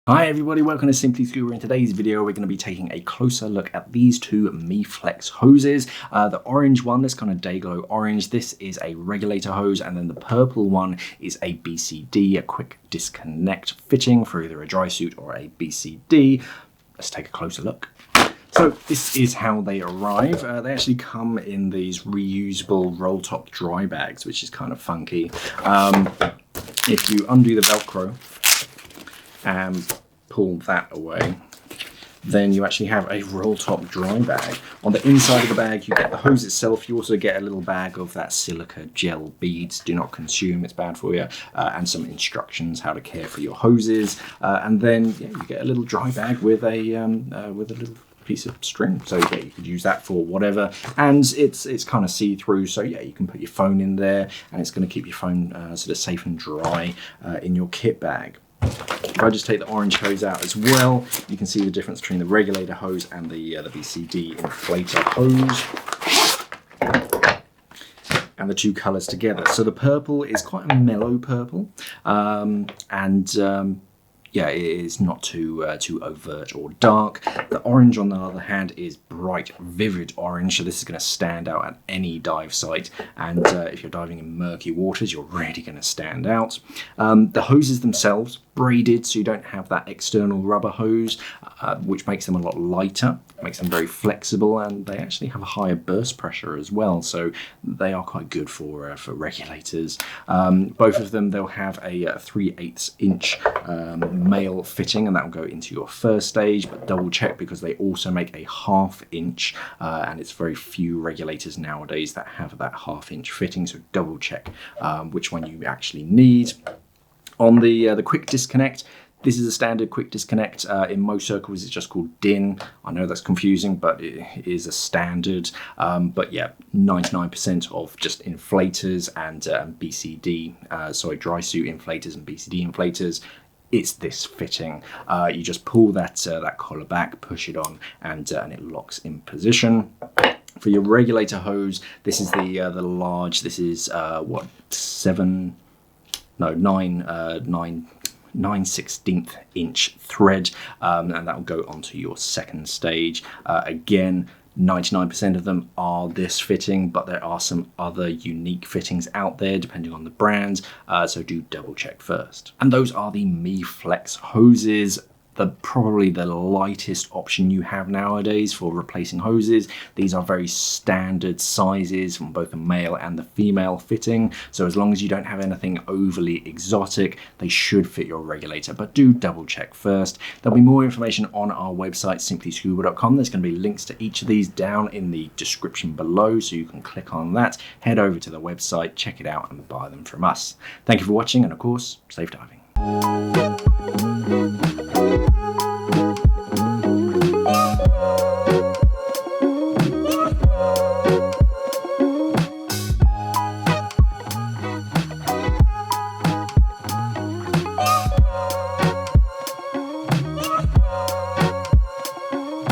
Hi everybody, welcome to SimplyScuba. In today's video we're going to be taking a closer look at these two Miflex hoses. The orange one, this kind of day glow orange, this is a regulator hose, and then the purple one is a BCD, a quick disconnect fitting for either a dry suit or a BCD. Let's take a closer look. So this is how they arrive. They actually come in these reusable roll top dry bags, which is kind of funky. If you undo the Velcro and pull that away, then you actually have a roll top dry bag. On the inside of the bag you get the hose itself. You also get a little bag of that silica gel beads. Do not consume, it's bad for you, and some instructions how to care for your hoses, and then you get a little dry bag with a little piece of string. So yeah, you could use that for whatever, and it's kind of see-through, so yeah, you can put your phone in there and it's going to keep your phone sort of safe and dry in your kit bag. If I just take the orange hose out as well, you can see the difference between the regulator hose and the BCD inflator hose, and the two colours together. So the purple is quite a mellow purple, yeah, it is not too overt or dark. The orange, on the other hand, is bright, vivid orange, so this is going to stand out at any dive site, and if you're diving in murky waters, you're really going to stand out. The hoses themselves, braided, so you don't have that external rubber hose, which makes them a lot lighter, makes them very flexible, and they actually have a higher burst pressure as well, so they are quite good for regulators. Both of them, they'll have a 3/8 inch male fitting, and that will go into your first stage, but double check because they also make a 1/2 inch, and it's very few regulators nowadays that have that 1/2 inch fitting, so double check which one you actually need. On the quick disconnect, this is a standard quick disconnect. In most circles it's just called DIN. I know that's confusing, but it is a standard. But yeah, 99% of just inflators and dry suit inflators and BCD inflators, it's this fitting. You just pull that collar back, push it on, and it locks in position. For your regulator hose, this is the large. This is what, 9/16 inch thread, and that will go onto your second stage. Again, 99% of them are this fitting, but there are some other unique fittings out there depending on the brand, so do double check first. And those are the Miflex hoses. Probably the lightest option you have nowadays for replacing hoses. These are very standard sizes from both the male and the female fitting, so as long as you don't have anything overly exotic, they should fit your regulator, but do double check first. There'll be more information on our website, simplyscuba.com. There's going to be links to each of these down in the description below, so you can click on that, head over to the website, check it out, and buy them from us. Thank you for watching, and of course, safe diving.